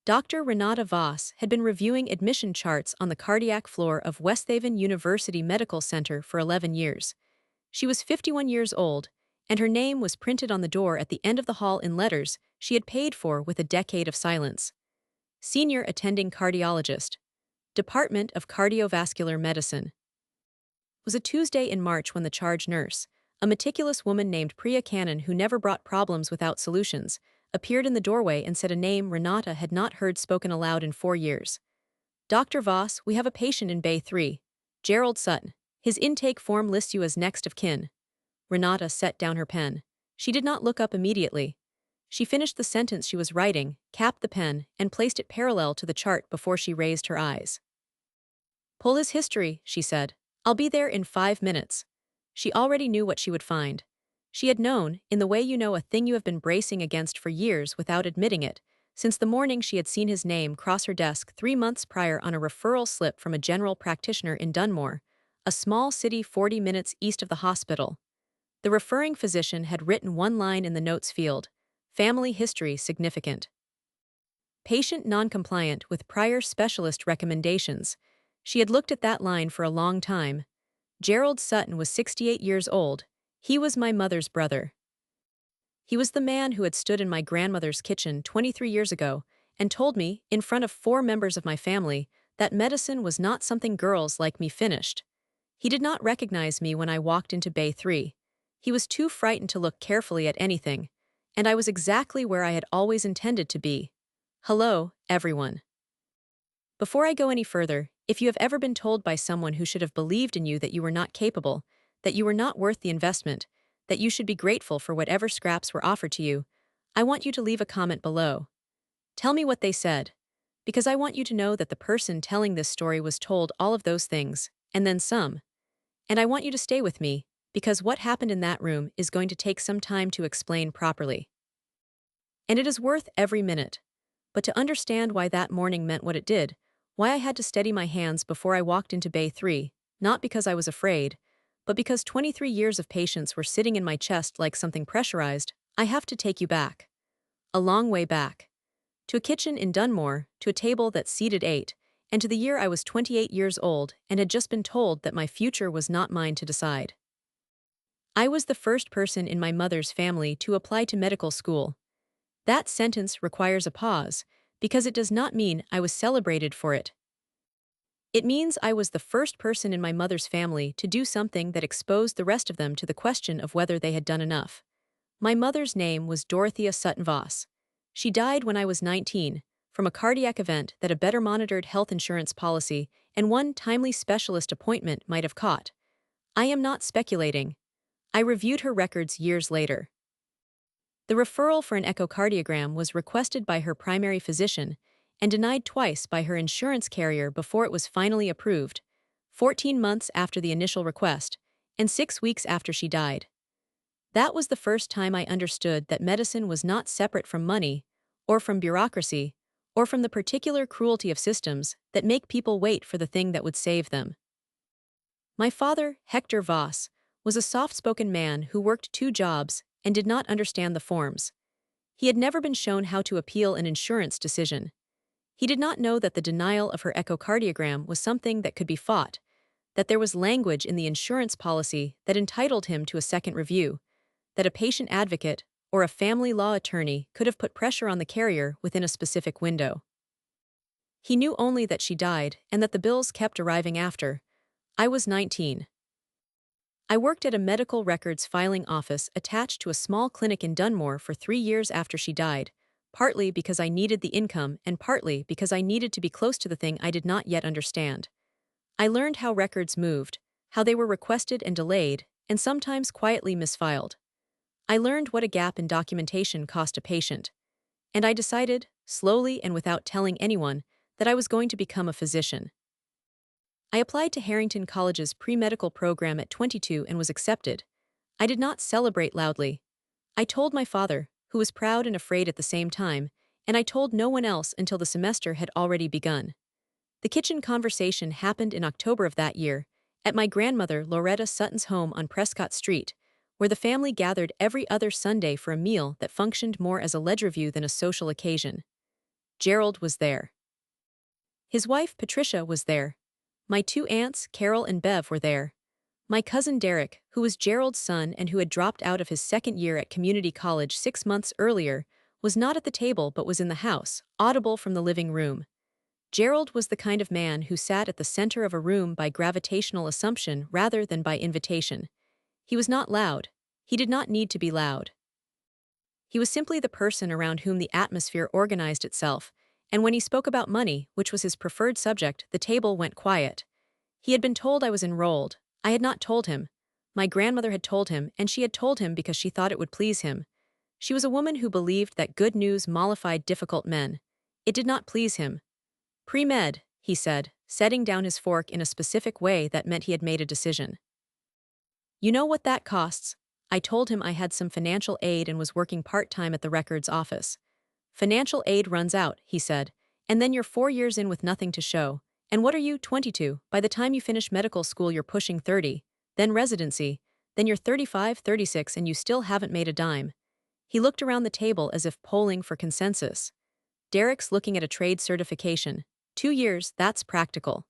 Dr. Renata Voss had been reviewing admission charts on the cardiac floor of Westhaven University Medical Center for 11 years. She was 51 years old, and her name was printed on the door at the end of the hall in letters she had paid for with a decade of silence. Senior Attending Cardiologist, Department of Cardiovascular Medicine. It was a Tuesday in March when the charge nurse, a meticulous woman named Priya Cannon who never brought problems without solutions, appeared in the doorway and said a name Renata had not heard spoken aloud in 4 years. Dr. Voss, we have a patient in Bay 3. Gerald Sutton. His intake form lists you as next of kin. Renata set down her pen. She did not look up immediately. She finished the sentence she was writing, capped the pen, and placed it parallel to the chart before she raised her eyes. Pull his history, she said. I'll be there in 5 minutes. She already knew what she would find. She had known, in the way you know a thing you have been bracing against for years without admitting it, since the morning she had seen his name cross her desk 3 months prior on a referral slip from a general practitioner in Dunmore, a small city 40 minutes east of the hospital. The referring physician had written one line in the notes field, family history significant. Patient non-compliant with prior specialist recommendations. She had looked at that line for a long time. Gerald Sutton was 68 years old. He was my mother's brother. He was the man who had stood in my grandmother's kitchen 23 years ago and told me, in front of 4 members of my family, that medicine was not something girls like me finished. He did not recognize me when I walked into Bay 3. He was too frightened to look carefully at anything, and I was exactly where I had always intended to be. Hello, everyone. Before I go any further, if you have ever been told by someone who should have believed in you that you were not capable, that you were not worth the investment, that you should be grateful for whatever scraps were offered to you, I want you to leave a comment below. Tell me what they said, because I want you to know that the person telling this story was told all of those things, and then some. And I want you to stay with me, because what happened in that room is going to take some time to explain properly. And it is worth every minute. But to understand why that morning meant what it did, why I had to steady my hands before I walked into Bay 3, not because I was afraid, but because 23 years of patience were sitting in my chest like something pressurized, I have to take you back. A long way back. To a kitchen in Dunmore, to a table that seated 8, and to the year I was 28 years old and had just been told that my future was not mine to decide. I was the first person in my mother's family to apply to medical school. That sentence requires a pause, because it does not mean I was celebrated for it. It means I was the first person in my mother's family to do something that exposed the rest of them to the question of whether they had done enough. My mother's name was Dorothea Sutton Voss. She died when I was 19, from a cardiac event that a better monitored health insurance policy and one timely specialist appointment might have caught. I am not speculating. I reviewed her records years later. The referral for an echocardiogram was requested by her primary physician and denied twice by her insurance carrier before it was finally approved, 14 months after the initial request, and 6 weeks after she died. That was the first time I understood that medicine was not separate from money, or from bureaucracy, or from the particular cruelty of systems that make people wait for the thing that would save them. My father, Hector Voss, was a soft-spoken man who worked 2 jobs and did not understand the forms. He had never been shown how to appeal an insurance decision. He did not know that the denial of her echocardiogram was something that could be fought, that there was language in the insurance policy that entitled him to a second review, that a patient advocate or a family law attorney could have put pressure on the carrier within a specific window. He knew only that she died and that the bills kept arriving after. I was 19. I worked at a medical records filing office attached to a small clinic in Dunmore for 3 years after she died, partly because I needed the income and partly because I needed to be close to the thing I did not yet understand. I learned how records moved, how they were requested and delayed, and sometimes quietly misfiled. I learned what a gap in documentation cost a patient. And I decided, slowly and without telling anyone, that I was going to become a physician. I applied to Harrington College's pre-medical program at 22 and was accepted. I did not celebrate loudly. I told my father, who was proud and afraid at the same time, and I told no one else until the semester had already begun. The kitchen conversation happened in October of that year, at my grandmother Loretta Sutton's home on Prescott Street, where the family gathered every other Sunday for a meal that functioned more as a ledger review than a social occasion. Gerald was there. His wife, Patricia, was there. My two aunts, Carol and Bev, were there. My cousin Derek, who was Gerald's son and who had dropped out of his second year at community college 6 months earlier, was not at the table but was in the house, audible from the living room. Gerald was the kind of man who sat at the center of a room by gravitational assumption rather than by invitation. He was not loud. He did not need to be loud. He was simply the person around whom the atmosphere organized itself, and when he spoke about money, which was his preferred subject, the table went quiet. He had been told I was enrolled. I had not told him. My grandmother had told him, and she had told him because she thought it would please him. She was a woman who believed that good news mollified difficult men. It did not please him. Pre-med, he said, setting down his fork in a specific way that meant he had made a decision. You know what that costs? I told him I had some financial aid and was working part-time at the records office. Financial aid runs out, he said, and then you're 4 years in with nothing to show. And what are you, 22? By the time you finish medical school you're pushing 30, then residency, then you're 35, 36 and you still haven't made a dime. He looked around the table as if polling for consensus. Derek's looking at a trade certification. 2 years, that's practical.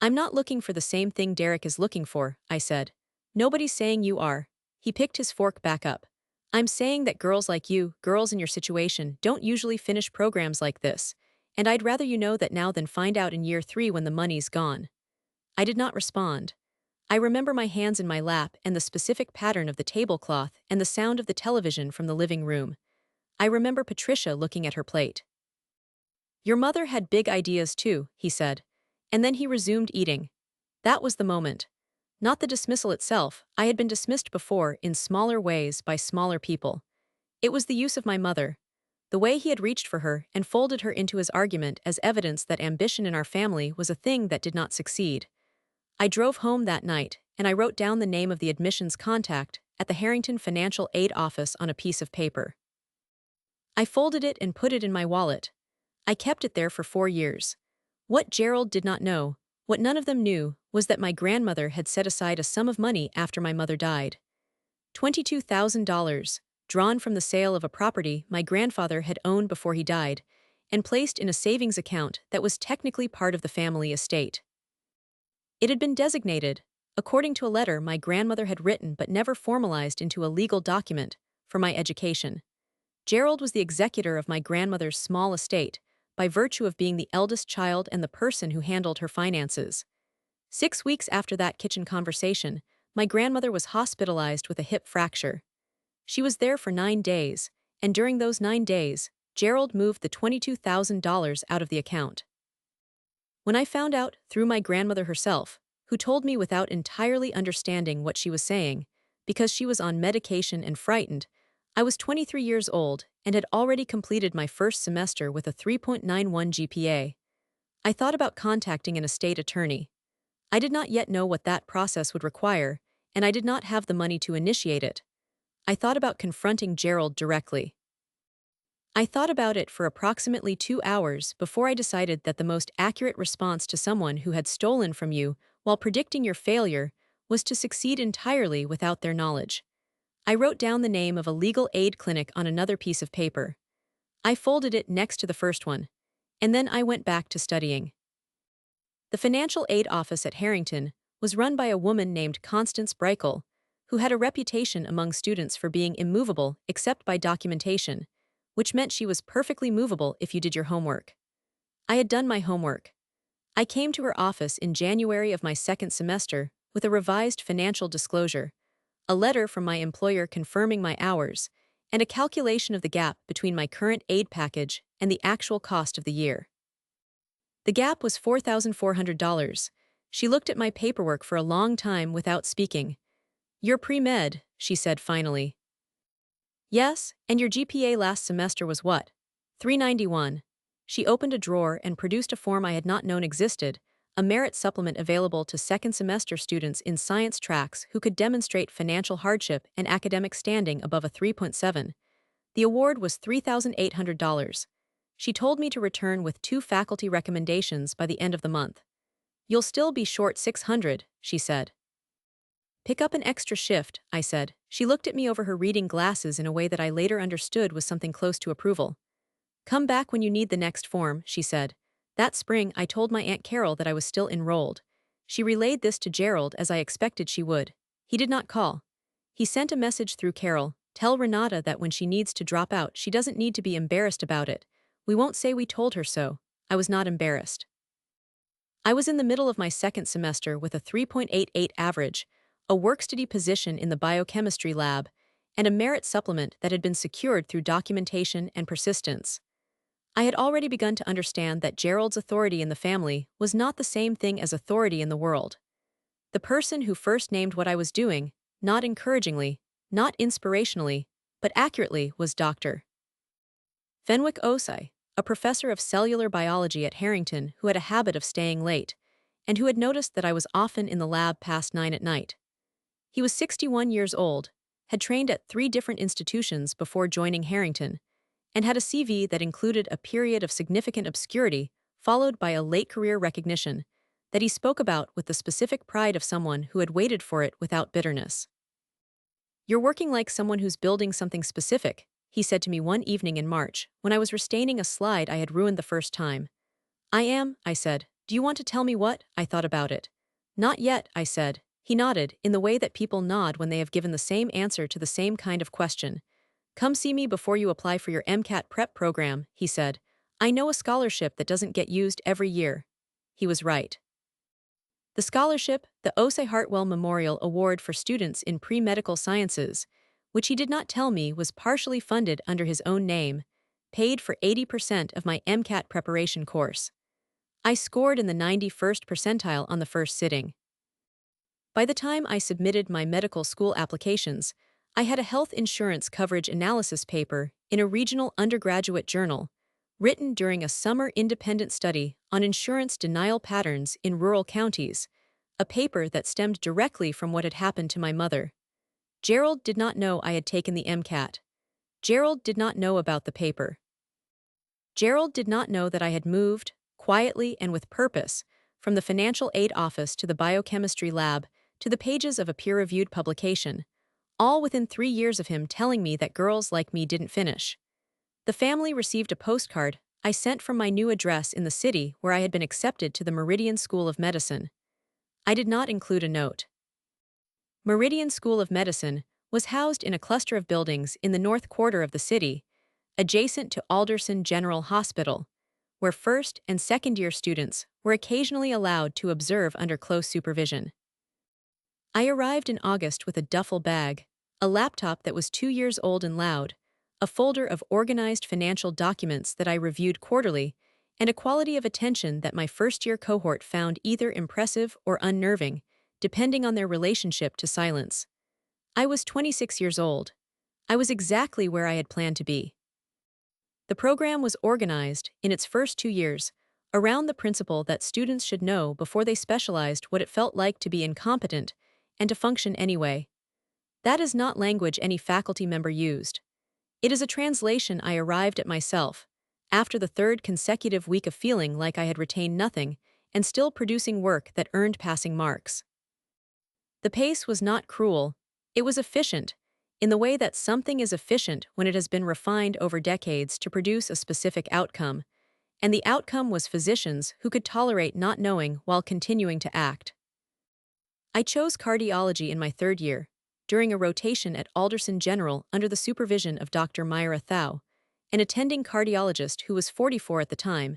I'm not looking for the same thing Derek is looking for, I said. Nobody's saying you are. He picked his fork back up. I'm saying that girls like you, girls in your situation, don't usually finish programs like this, and I'd rather you know that now than find out in year 3 when the money's gone. I did not respond. I remember my hands in my lap and the specific pattern of the tablecloth and the sound of the television from the living room. I remember Patricia looking at her plate. Your mother had big ideas too, he said. And then he resumed eating. That was the moment. Not the dismissal itself. I had been dismissed before in smaller ways by smaller people. It was the use of my mother. The way he had reached for her and folded her into his argument as evidence that ambition in our family was a thing that did not succeed. I drove home that night, and I wrote down the name of the admissions contact at the Harrington Financial Aid Office on a piece of paper. I folded it and put it in my wallet. I kept it there for 4 years. What Gerald did not know, what none of them knew, was that my grandmother had set aside a sum of money after my mother died. $22,000, drawn from the sale of a property my grandfather had owned before he died, and placed in a savings account that was technically part of the family estate. It had been designated, according to a letter my grandmother had written but never formalized into a legal document, for my education. Gerald was the executor of my grandmother's small estate, by virtue of being the eldest child and the person who handled her finances. 6 weeks after that kitchen conversation, my grandmother was hospitalized with a hip fracture. She was there for 9 days, and during those 9 days, Gerald moved the $22,000 out of the account. When I found out, through my grandmother herself, who told me without entirely understanding what she was saying, because she was on medication and frightened, I was 23 years old and had already completed my first semester with a 3.91 GPA. I thought about contacting an estate attorney. I did not yet know what that process would require, and I did not have the money to initiate it. I thought about confronting Gerald directly. I thought about it for approximately 2 hours before I decided that the most accurate response to someone who had stolen from you while predicting your failure was to succeed entirely without their knowledge. I wrote down the name of a legal aid clinic on another piece of paper. I folded it next to the first one, and then I went back to studying. The financial aid office at Harrington was run by a woman named Constance Breichel, who had a reputation among students for being immovable except by documentation, which meant she was perfectly movable if you did your homework. I had done my homework. I came to her office in January of my second semester with a revised financial disclosure, a letter from my employer confirming my hours, and a calculation of the gap between my current aid package and the actual cost of the year. The gap was $4,400. She looked at my paperwork for a long time without speaking. You're pre-med, she said finally. Yes, and your GPA last semester was what? 391. She opened a drawer and produced a form I had not known existed, a merit supplement available to second semester students in science tracks who could demonstrate financial hardship and academic standing above a 3.7. The award was $3,800. She told me to return with 2 faculty recommendations by the end of the month. You'll still be short 600, she said. Pick up an extra shift, I said. She looked at me over her reading glasses in a way that I later understood was something close to approval. Come back when you need the next form, she said. That spring, I told my Aunt Carol that I was still enrolled. She relayed this to Gerald as I expected she would. He did not call. He sent a message through Carol. Tell Renata that when she needs to drop out, she doesn't need to be embarrassed about it. We won't say we told her so. I was not embarrassed. I was in the middle of my second semester with a 3.88 average, a work-study position in the biochemistry lab, and a merit supplement that had been secured through documentation and persistence. I had already begun to understand that Gerald's authority in the family was not the same thing as authority in the world. The person who first named what I was doing, not encouragingly, not inspirationally, but accurately, was Dr. Fenwick Osei, a professor of cellular biology at Harrington who had a habit of staying late, and who had noticed that I was often in the lab past 9 at night. He was 61 years old, had trained at 3 different institutions before joining Harrington, and had a CV that included a period of significant obscurity followed by a late career recognition that he spoke about with the specific pride of someone who had waited for it without bitterness. You're working like someone who's building something specific, he said to me one evening in March when I was restaining a slide I had ruined the first time. I am, I said. Do you want to tell me what? I thought about it. Not yet, I said. He nodded, in the way that people nod when they have given the same answer to the same kind of question. Come see me before you apply for your MCAT prep program, he said. I know a scholarship that doesn't get used every year. He was right. The scholarship, the Osei Hartwell Memorial Award for Students in Pre-Medical Sciences, which he did not tell me was partially funded under his own name, paid for 80% of my MCAT preparation course. I scored in the 91st percentile on the first sitting. By the time I submitted my medical school applications, I had a health insurance coverage analysis paper in a regional undergraduate journal, written during a summer independent study on insurance denial patterns in rural counties, a paper that stemmed directly from what had happened to my mother. Gerald did not know I had taken the MCAT. Gerald did not know about the paper. Gerald did not know that I had moved, quietly and with purpose, from the financial aid office to the biochemistry lab to the pages of a peer-reviewed publication, all within 3 years of him telling me that girls like me didn't finish. The family received a postcard I sent from my new address in the city where I had been accepted to the Meridian School of Medicine. I did not include a note. Meridian School of Medicine was housed in a cluster of buildings in the north quarter of the city, adjacent to Alderson General Hospital, where first and second-year students were occasionally allowed to observe under close supervision. I arrived in August with a duffel bag, a laptop that was 2 years old and loud, a folder of organized financial documents that I reviewed quarterly, and a quality of attention that my first-year cohort found either impressive or unnerving, depending on their relationship to silence. I was 26 years old. I was exactly where I had planned to be. The program was organized, in its first 2 years, around the principle that students should know before they specialized what it felt like to be incompetent and to function anyway. That is not language any faculty member used. It is a translation I arrived at myself, after the 3rd consecutive week of feeling like I had retained nothing and still producing work that earned passing marks. The pace was not cruel, it was efficient, in the way that something is efficient when it has been refined over decades to produce a specific outcome, and the outcome was physicians who could tolerate not knowing while continuing to act. I chose cardiology in my 3rd year, during a rotation at Alderson General under the supervision of Dr. Myra Thau, an attending cardiologist who was 44 at the time,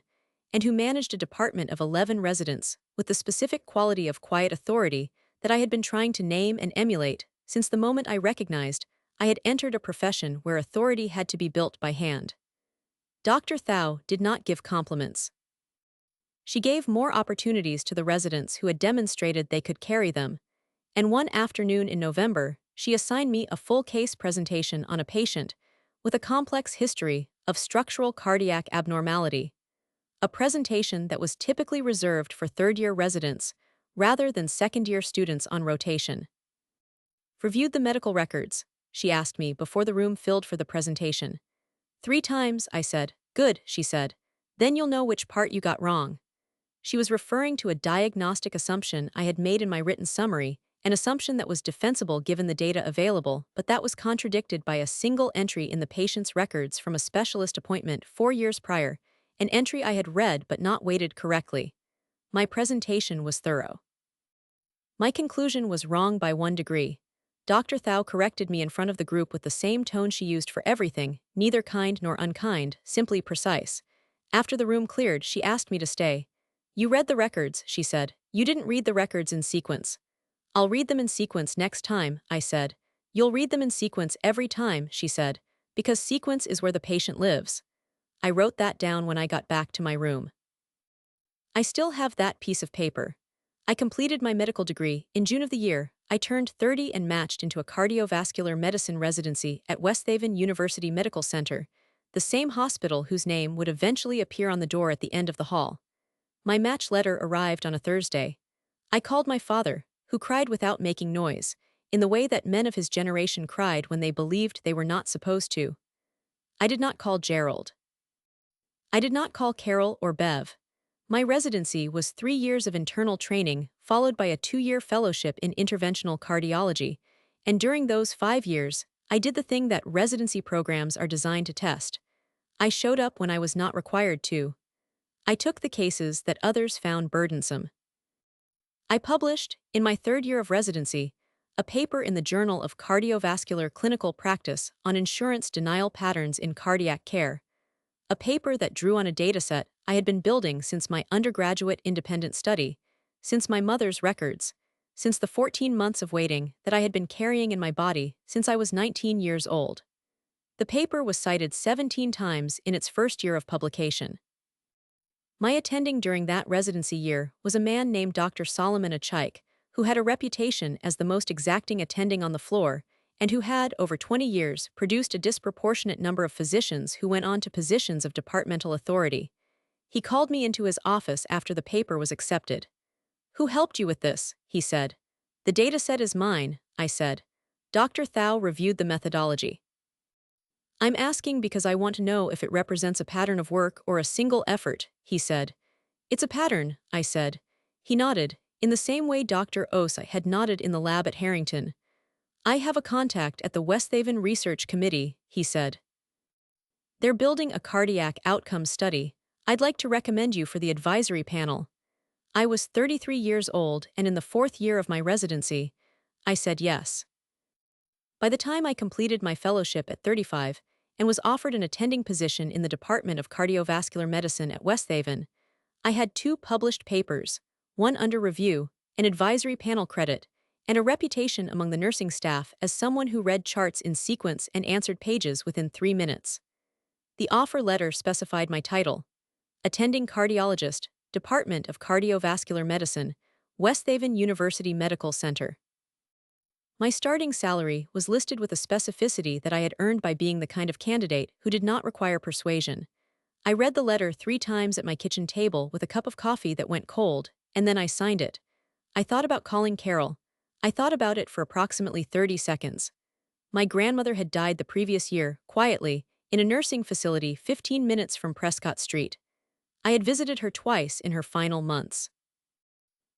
and who managed a department of 11 residents with the specific quality of quiet authority that I had been trying to name and emulate since the moment I recognized I had entered a profession where authority had to be built by hand. Dr. Thau did not give compliments. She gave more opportunities to the residents who had demonstrated they could carry them, and one afternoon in November, she assigned me a full case presentation on a patient with a complex history of structural cardiac abnormality, a presentation that was typically reserved for 3rd-year residents rather than 2nd-year students on rotation. Reviewed the medical records, she asked me before the room filled for the presentation. 3 times, I said. Good, she said. Then you'll know which part you got wrong. She was referring to a diagnostic assumption I had made in my written summary an assumption that was defensible given the data available, but that was contradicted by a single entry in the patient's records from a specialist appointment 4 years prior, an entry I had read but not weighted correctly. My presentation was thorough. My conclusion was wrong by 1 degree. Dr. Thau corrected me in front of the group with the same tone she used for everything, neither kind nor unkind, simply precise. After the room cleared, she asked me to stay. "You read the records," she said. "You didn't read the records in sequence." "I'll read them in sequence next time," I said. "You'll read them in sequence every time," she said, "because sequence is where the patient lives." I wrote that down when I got back to my room. I still have that piece of paper. I completed my medical degree. In June of the year, I turned 30 and matched into a cardiovascular medicine residency at Westhaven University Medical Center, the same hospital whose name would eventually appear on the door at the end of the hall. My match letter arrived on a Thursday. I called my father, who cried without making noise, in the way that men of his generation cried when they believed they were not supposed to. I did not call Gerald. I did not call Carol or Bev. My residency was 3 years of internal training, followed by a 2-year fellowship in interventional cardiology, and during those 5 years, I did the thing that residency programs are designed to test. I showed up when I was not required to. I took the cases that others found burdensome. I published, in my 3rd year of residency, a paper in the Journal of Cardiovascular Clinical Practice on insurance denial patterns in cardiac care, a paper that drew on a dataset I had been building since my undergraduate independent study, since my mother's records, since the 14 months of waiting that I had been carrying in my body since I was 19 years old. The paper was cited 17 times in its first year of publication. My attending during that residency year was a man named Dr. Solomon Achaik, who had a reputation as the most exacting attending on the floor, and who had, over 20 years, produced a disproportionate number of physicians who went on to positions of departmental authority. He called me into his office after the paper was accepted. "Who helped you with this?" he said. "The dataset is mine," I said. Dr. Thau reviewed the methodology. "I'm asking because I want to know if it represents a pattern of work or a single effort," he said. "It's a pattern," I said. He nodded, in the same way Dr. Osei had nodded in the lab at Harrington. "I have a contact at the Westhaven Research Committee," he said. "They're building a cardiac outcome study. I'd like to recommend you for the advisory panel." I was 33 years old and in the 4th year of my residency. I said yes. By the time I completed my fellowship at 35 and was offered an attending position in the Department of Cardiovascular Medicine at Westhaven, I had 2 published papers, one under review, an advisory panel credit, and a reputation among the nursing staff as someone who read charts in sequence and answered pages within 3 minutes. The offer letter specified my title: Attending Cardiologist, Department of Cardiovascular Medicine, Westhaven University Medical Center. My starting salary was listed with a specificity that I had earned by being the kind of candidate who did not require persuasion. I read the letter 3 times at my kitchen table with a cup of coffee that went cold, and then I signed it. I thought about calling Carol. I thought about it for approximately 30 seconds. My grandmother had died the previous year, quietly, in a nursing facility 15 minutes from Prescott Street. I had visited her twice in her final months.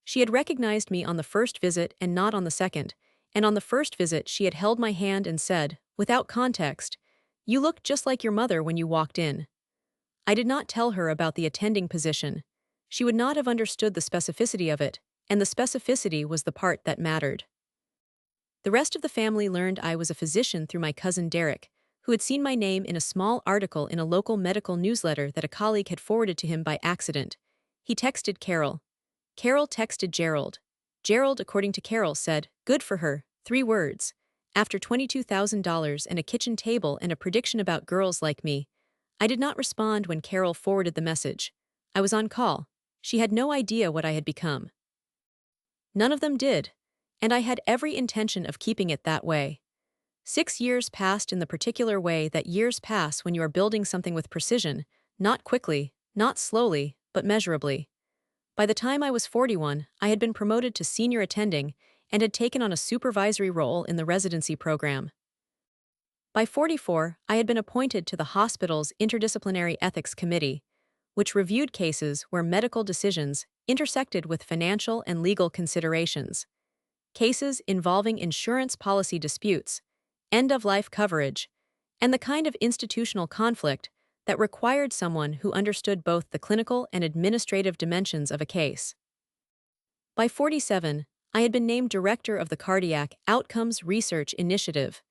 She had recognized me on the first visit and not on the second, and on the first visit she had held my hand and said, without context, "You look just like your mother when you walked in." I did not tell her about the attending position. She would not have understood the specificity of it, and the specificity was the part that mattered. The rest of the family learned I was a physician through my cousin Derek, who had seen my name in a small article in a local medical newsletter that a colleague had forwarded to him by accident. He texted Carol. Carol texted Gerald. Gerald, according to Carol, said, "Good for her," 3 words. After $22,000 and a kitchen table and a prediction about girls like me, I did not respond when Carol forwarded the message. I was on call. She had no idea what I had become. None of them did, and I had every intention of keeping it that way. 6 years passed in the particular way that years pass when you are building something with precision, not quickly, not slowly, but measurably. By the time I was 41, I had been promoted to senior attending and had taken on a supervisory role in the residency program. By 44, I had been appointed to the hospital's Interdisciplinary Ethics Committee, which reviewed cases where medical decisions intersected with financial and legal considerations. cases involving insurance policy disputes, end-of-life coverage, and the kind of institutional conflict that required someone who understood both the clinical and administrative dimensions of a case. By 47, I had been named director of the Cardiac Outcomes Research Initiative,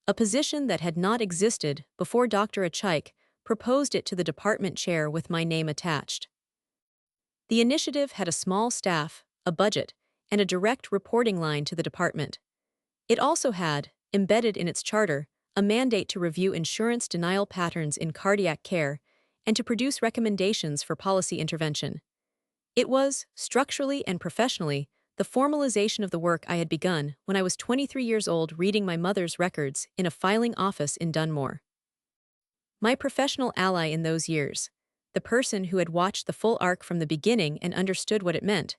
a position that had not existed before Dr. Achaik proposed it to the department chair with my name attached. The initiative had a small staff, a budget, and a direct reporting line to the department. It also had, embedded in its charter, a mandate to review insurance denial patterns in cardiac care and to produce recommendations for policy intervention. It was, structurally and professionally, the formalization of the work I had begun when I was 23 years old reading my mother's records in a filing office in Dunmore. My professional ally in those years, the person who had watched the full arc from the beginning and understood what it meant,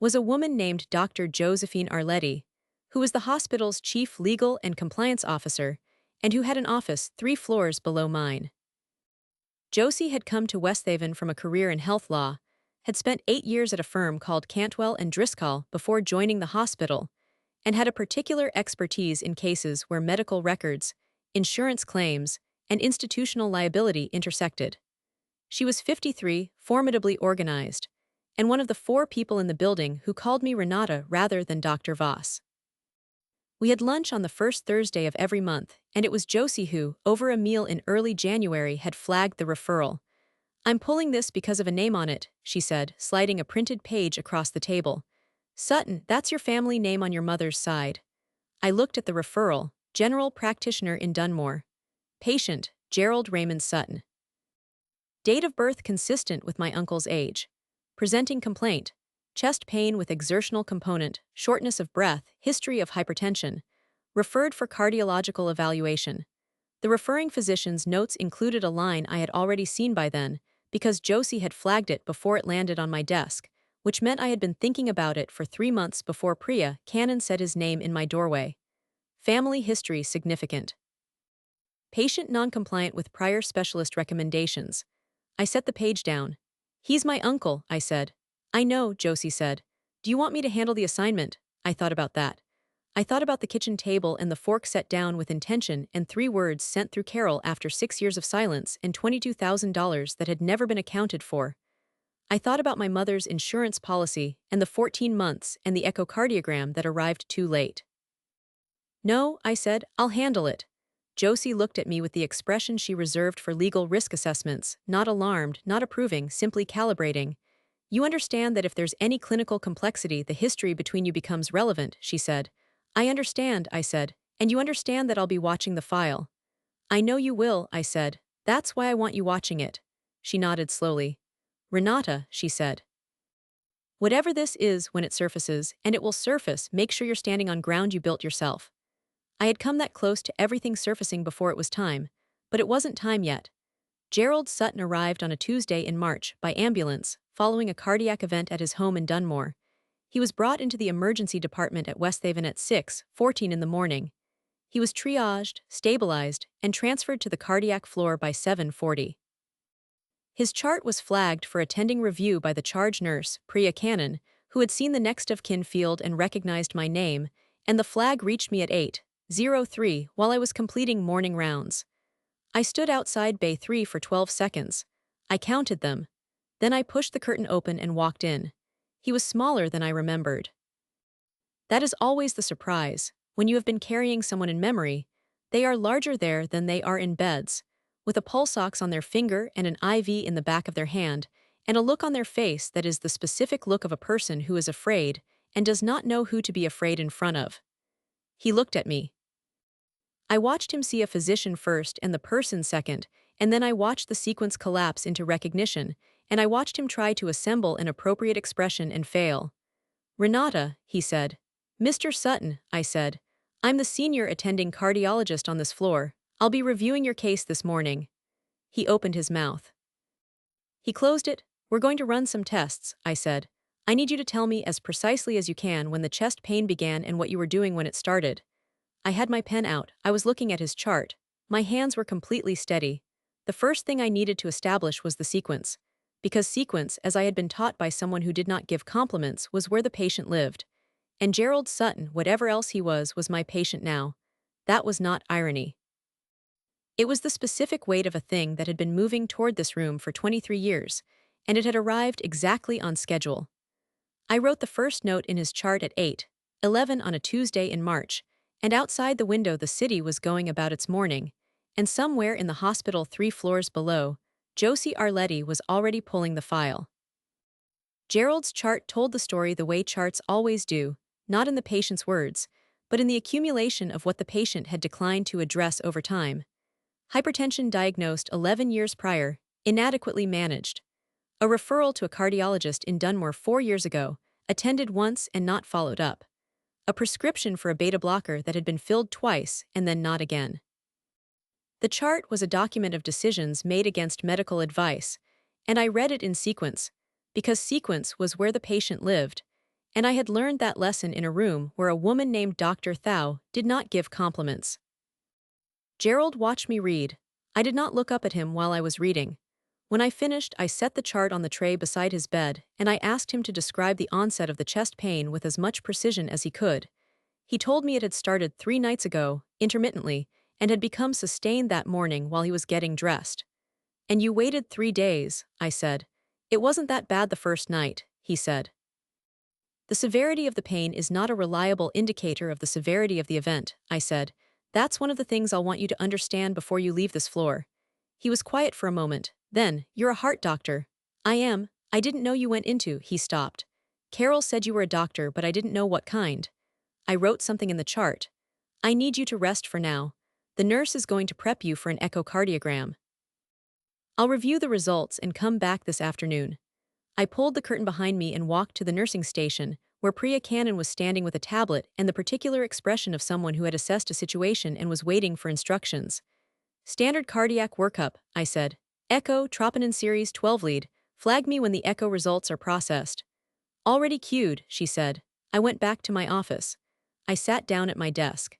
was a woman named Dr. Josephine Arletti, who was the hospital's chief legal and compliance officer and who had an office 3 floors below mine. Josie had come to Westhaven from a career in health law, had spent 8 years at a firm called Cantwell and Driscoll before joining the hospital, and had a particular expertise in cases where medical records, insurance claims, and institutional liability intersected. She was 53, formidably organized, and one of the 4 people in the building who called me Renata rather than Dr. Voss. We had lunch on the first Thursday of every month, and it was Josie who, over a meal in early January, had flagged the referral. "I'm pulling this because of a name on it," she said, sliding a printed page across the table. "Sutton, that's your family name on your mother's side." I looked at the referral, general practitioner in Dunmore. Patient, Gerald Raymond Sutton. Date of birth consistent with my uncle's age. Presenting complaint: chest pain with exertional component, shortness of breath, history of hypertension. Referred for cardiological evaluation. The referring physician's notes included a line I had already seen by then, because Josie had flagged it before it landed on my desk, which meant I had been thinking about it for 3 months before Priya Cannon said his name in my doorway. Family history significant. Patient non-compliant with prior specialist recommendations. I set the page down. "He's my uncle," I said. "I know," Josie said. "Do you want me to handle the assignment?" I thought about that. I thought about the kitchen table and the fork set down with intention and 3 words sent through Carol after 6 years of silence and $22,000 that had never been accounted for. I thought about my mother's insurance policy and the 14 months and the echocardiogram that arrived too late. "No," I said, "I'll handle it." Josie looked at me with the expression she reserved for legal risk assessments, not alarmed, not approving, simply calibrating. "You understand that if there's any clinical complexity, the history between you becomes relevant," she said. "I understand," I said, "and you understand that I'll be watching the file." "I know you will," I said. "That's why I want you watching it." She nodded slowly. "Renata," she said. "Whatever this is when it surfaces, and it will surface, make sure you're standing on ground you built yourself." I had come that close to everything surfacing before it was time, but it wasn't time yet. Gerald Sutton arrived on a Tuesday in March by ambulance, following a cardiac event at his home in Dunmore. He was brought into the emergency department at Westhaven at 6:14 in the morning. He was triaged, stabilized, and transferred to the cardiac floor by 7:40. His chart was flagged for attending review by the charge nurse, Priya Cannon, who had seen the next of kin field and recognized my name, and the flag reached me at 8:03 while I was completing morning rounds. I stood outside Bay 3 for 12 seconds. I counted them. Then I pushed the curtain open and walked in. He was smaller than I remembered. That is always the surprise. When you have been carrying someone in memory, they are larger there than they are in beds, with a pulse ox on their finger and an IV in the back of their hand, and a look on their face that is the specific look of a person who is afraid and does not know who to be afraid in front of. He looked at me. I watched him see a physician first and the person second, and then I watched the sequence collapse into recognition, and I watched him try to assemble an appropriate expression and fail. "Renata," he said. "Mr. Sutton," I said. "I'm the senior attending cardiologist on this floor. I'll be reviewing your case this morning." He opened his mouth. He closed it. "We're going to run some tests," I said. "I need you to tell me as precisely as you can when the chest pain began and what you were doing when it started." I had my pen out. I was looking at his chart. My hands were completely steady. The first thing I needed to establish was the sequence. Because sequence, as I had been taught by someone who did not give compliments, was where the patient lived. And Gerald Sutton, whatever else he was my patient now. That was not irony. It was the specific weight of a thing that had been moving toward this room for 23 years, and it had arrived exactly on schedule. I wrote the first note in his chart at 8:11 on a Tuesday in March, and outside the window the city was going about its morning, and somewhere in the hospital 3 floors below, Josie Arletti was already pulling the file. Gerald's chart told the story the way charts always do, not in the patient's words, but in the accumulation of what the patient had declined to address over time. Hypertension diagnosed 11 years prior, inadequately managed. A referral to a cardiologist in Dunmore 4 years ago, attended once and not followed up. A prescription for a beta blocker that had been filled twice and then not again. The chart was a document of decisions made against medical advice, and I read it in sequence, because sequence was where the patient lived, and I had learned that lesson in a room where a woman named Dr. Thau did not give compliments. Gerald watched me read. I did not look up at him while I was reading. When I finished, I set the chart on the tray beside his bed, and I asked him to describe the onset of the chest pain with as much precision as he could. He told me it had started 3 nights ago, intermittently, and had become sustained that morning while he was getting dressed. And you waited 3 days, I said. It wasn't that bad the first night, he said. The severity of the pain is not a reliable indicator of the severity of the event, I said. That's one of the things I'll want you to understand before you leave this floor. He was quiet for a moment. Then, you're a heart doctor. I am. I didn't know you went into, he stopped. Carol said you were a doctor, but I didn't know what kind. I wrote something in the chart. I need you to rest for now. The nurse is going to prep you for an echocardiogram. I'll review the results and come back this afternoon. I pulled the curtain behind me and walked to the nursing station, where Priya Cannon was standing with a tablet and the particular expression of someone who had assessed a situation and was waiting for instructions. Standard cardiac workup, I said. Echo, troponin series 12 lead. Flag me when the echo results are processed. Already queued, she said. I went back to my office. I sat down at my desk.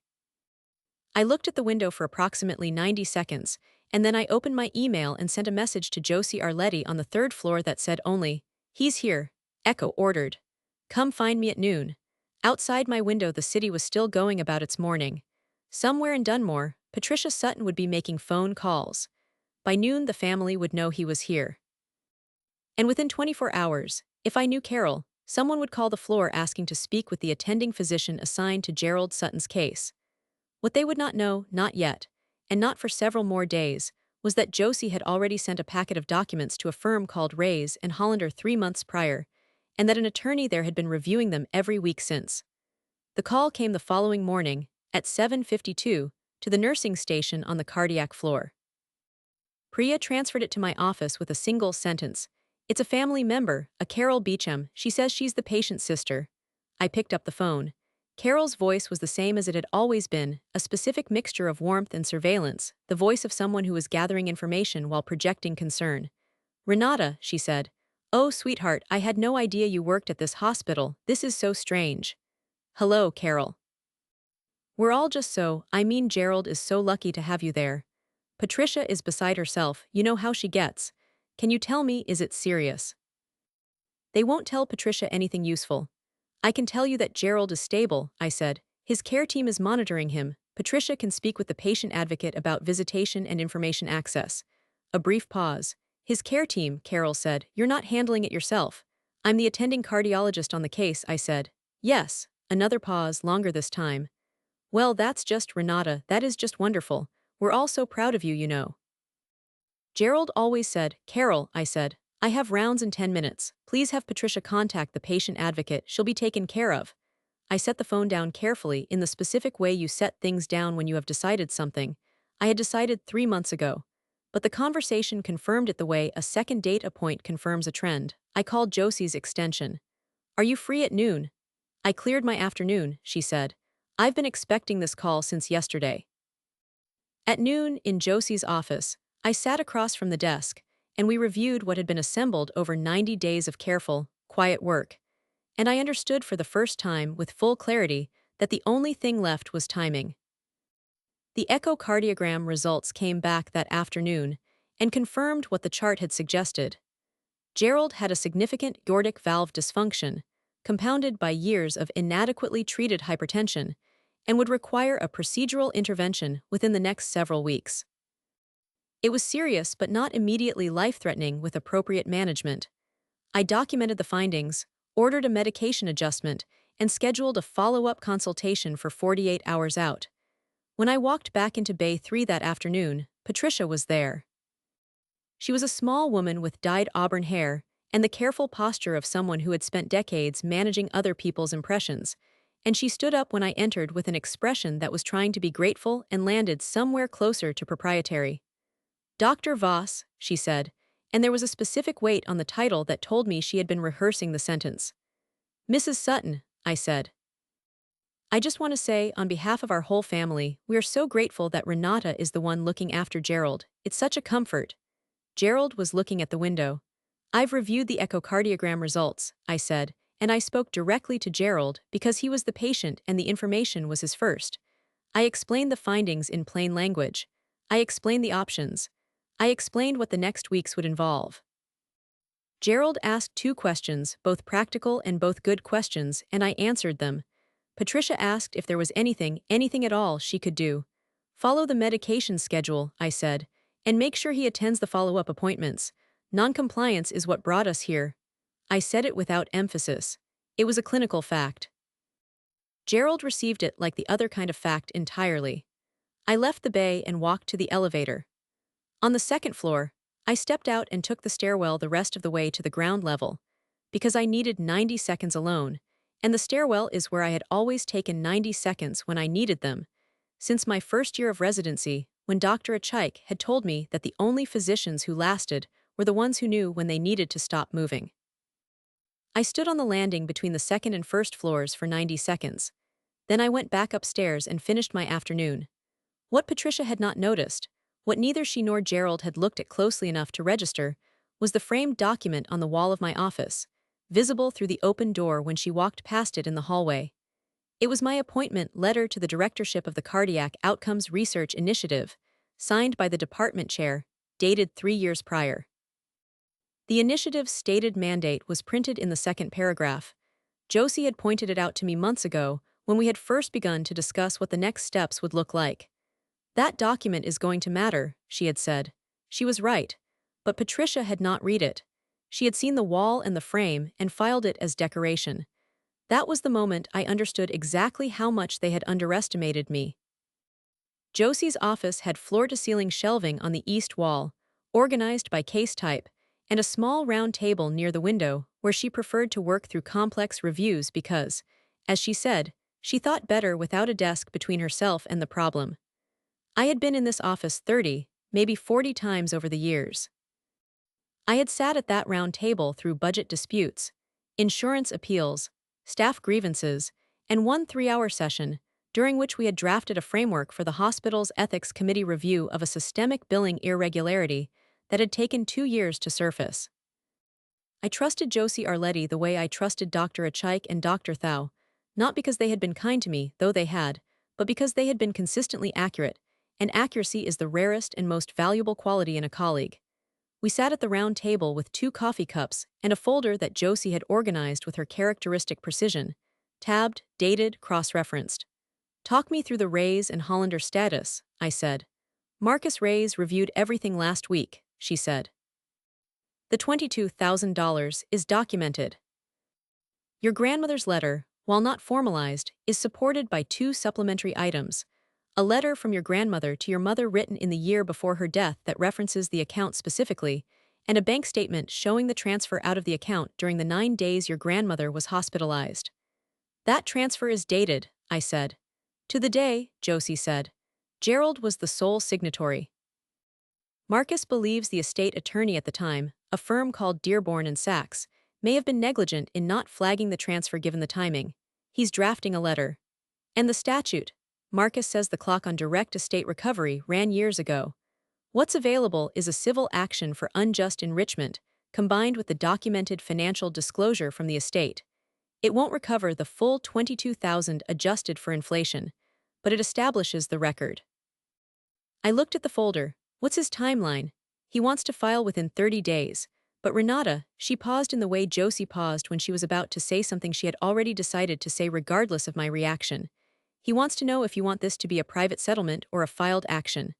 I looked at the window for approximately 90 seconds, and then I opened my email and sent a message to Josie Arletti on the 3rd floor that said only, "He's here. Echo ordered. Come find me at noon." Outside my window the city was still going about its morning. Somewhere in Dunmore, Patricia Sutton would be making phone calls. By noon the family would know he was here. And within 24 hours, if I knew Carol, someone would call the floor asking to speak with the attending physician assigned to Gerald Sutton's case. What they would not know, not yet, and not for several more days, was that Josie had already sent a packet of documents to a firm called Rays and Hollander 3 months prior, and that an attorney there had been reviewing them every week since. The call came the following morning, at 7:52, to the nursing station on the cardiac floor. Priya transferred it to my office with a single sentence. "It's a family member, a Carol Beecham. She says she's the patient's sister." I picked up the phone. Carol's voice was the same as it had always been, a specific mixture of warmth and surveillance, the voice of someone who was gathering information while projecting concern. "Renata," she said. "Oh, sweetheart, I had no idea you worked at this hospital. This is so strange." "Hello, Carol." "We're all just so, I mean Gerald is so lucky to have you there. Patricia is beside herself, you know how she gets. Can you tell me, is it serious?" "They won't tell Patricia anything useful. I can tell you that Gerald is stable," I said. "His care team is monitoring him. Patricia can speak with the patient advocate about visitation and information access." A brief pause. "His care team," Carol said. "You're not handling it yourself." "I'm the attending cardiologist on the case," I said. "Yes." Another pause, longer this time. "Well, that's just, Renata, that is just wonderful. We're all so proud of you, you know." Gerald always said, "Carol," I said, "I have rounds in 10 minutes. Please have Patricia contact the patient advocate. She'll be taken care of." I set the phone down carefully in the specific way you set things down when you have decided something. I had decided 3 months ago. But the conversation confirmed it the way a second data point confirms a trend. I called Josie's extension. "Are you free at noon?" "I cleared my afternoon," she said. "I've been expecting this call since yesterday." At noon, in Josie's office, I sat across from the desk, and we reviewed what had been assembled over 90 days of careful, quiet work. And I understood for the first time, with full clarity, that the only thing left was timing. The echocardiogram results came back that afternoon and confirmed what the chart had suggested. Gerald had a significant aortic valve dysfunction, compounded by years of inadequately treated hypertension, and would require a procedural intervention within the next several weeks. It was serious but not immediately life-threatening with appropriate management. I documented the findings, ordered a medication adjustment, and scheduled a follow-up consultation for 48 hours out. When I walked back into Bay 3 that afternoon, Patricia was there. She was a small woman with dyed auburn hair and the careful posture of someone who had spent decades managing other people's impressions, and she stood up when I entered with an expression that was trying to be grateful and landed somewhere closer to proprietary. "Dr. Voss," she said, and there was a specific weight on the title that told me she had been rehearsing the sentence. "Mrs. Sutton," I said. "I just want to say, on behalf of our whole family, we are so grateful that Renata is the one looking after Gerald. It's such a comfort." Gerald was looking at the window. "I've reviewed the echocardiogram results," I said, and I spoke directly to Gerald because he was the patient and the information was his first. I explained the findings in plain language. I explained the options. I explained what the next weeks would involve. Gerald asked 2 questions, both practical and both good questions, and I answered them. Patricia asked if there was anything at all she could do. "Follow the medication schedule," I said, "and make sure he attends the follow-up appointments. Noncompliance is what brought us here." I said it without emphasis. It was a clinical fact. Gerald received it like the other kind of fact entirely. I left the bay and walked to the elevator. On the 2nd floor, I stepped out and took the stairwell the rest of the way to the ground level, because I needed 90 seconds alone, and the stairwell is where I had always taken 90 seconds when I needed them, since my first year of residency, when Dr. Achaik had told me that the only physicians who lasted were the ones who knew when they needed to stop moving. I stood on the landing between the 2nd and 1st floors for 90 seconds. Then I went back upstairs and finished my afternoon. What Patricia had not noticed, what neither she nor Gerald had looked at closely enough to register, was the framed document on the wall of my office, visible through the open door when she walked past it in the hallway. It was my appointment letter to the directorship of the Cardiac Outcomes Research Initiative, signed by the department chair, dated 3 years prior. The initiative's stated mandate was printed in the 2nd paragraph. Josie had pointed it out to me months ago when we had first begun to discuss what the next steps would look like. "That document is going to matter," she had said. She was right. But Patricia had not read it. She had seen the wall and the frame and filed it as decoration. That was the moment I understood exactly how much they had underestimated me. Josie's office had floor-to-ceiling shelving on the east wall, organized by case type, and a small round table near the window where she preferred to work through complex reviews because, as she said, she thought better without a desk between herself and the problem. I had been in this office 30, maybe 40 times over the years. I had sat at that round table through budget disputes, insurance appeals, staff grievances, and one 3-hour session, during which we had drafted a framework for the hospital's ethics committee review of a systemic billing irregularity that had taken 2 years to surface. I trusted Josie Arletti the way I trusted Dr. Achaik and Dr. Thau, not because they had been kind to me, though they had, but because they had been consistently accurate, and accuracy is the rarest and most valuable quality in a colleague. We sat at the round table with 2 coffee cups and a folder that Josie had organized with her characteristic precision, tabbed, dated, cross-referenced. "Talk me through the Rays and Hollander status," I said. "Marcus Rays reviewed everything last week," she said. "The $22,000 is documented. Your grandmother's letter, while not formalized, is supported by 2 supplementary items. A letter from your grandmother to your mother written in the year before her death that references the account specifically, and a bank statement showing the transfer out of the account during the 9 days your grandmother was hospitalized." "That transfer is dated," I said. "To the day," Josie said. Gerald was the sole signatory. Marcus believes the estate attorney at the time, a firm called Dearborn and Sachs, may have been negligent in not flagging the transfer given the timing. He's drafting a letter. And the statute. Marcus says the clock on direct estate recovery ran years ago. What's available is a civil action for unjust enrichment, combined with the documented financial disclosure from the estate. It won't recover the full $22,000 adjusted for inflation, but it establishes the record. I looked at the folder. What's his timeline? He wants to file within 30 days, But Renata, she paused in the way Josie paused when she was about to say something she had already decided to say regardless of my reaction. He wants to know if you want this to be a private settlement or a filed action.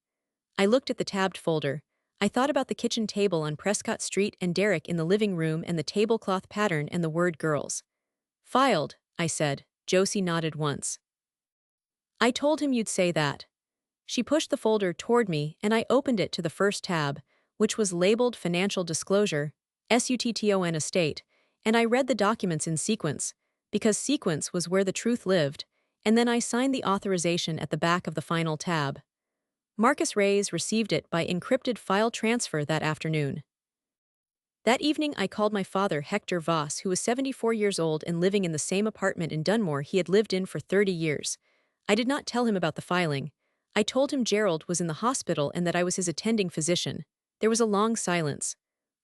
I looked at the tabbed folder. I thought about the kitchen table on Prescott Street and Derek in the living room and the tablecloth pattern and the word girls. Filed, I said. Josie nodded once. I told him you'd say that. She pushed the folder toward me and I opened it to the first tab, which was labeled Financial Disclosure, SUTTON Estate, and I read the documents in sequence, because sequence was where the truth lived, and then I signed the authorization at the back of the final tab. Marcus Reyes received it by encrypted file transfer that afternoon. That evening I called my father Hector Voss, who was 74 years old and living in the same apartment in Dunmore he had lived in for 30 years. I did not tell him about the filing. I told him Gerald was in the hospital and that I was his attending physician. There was a long silence.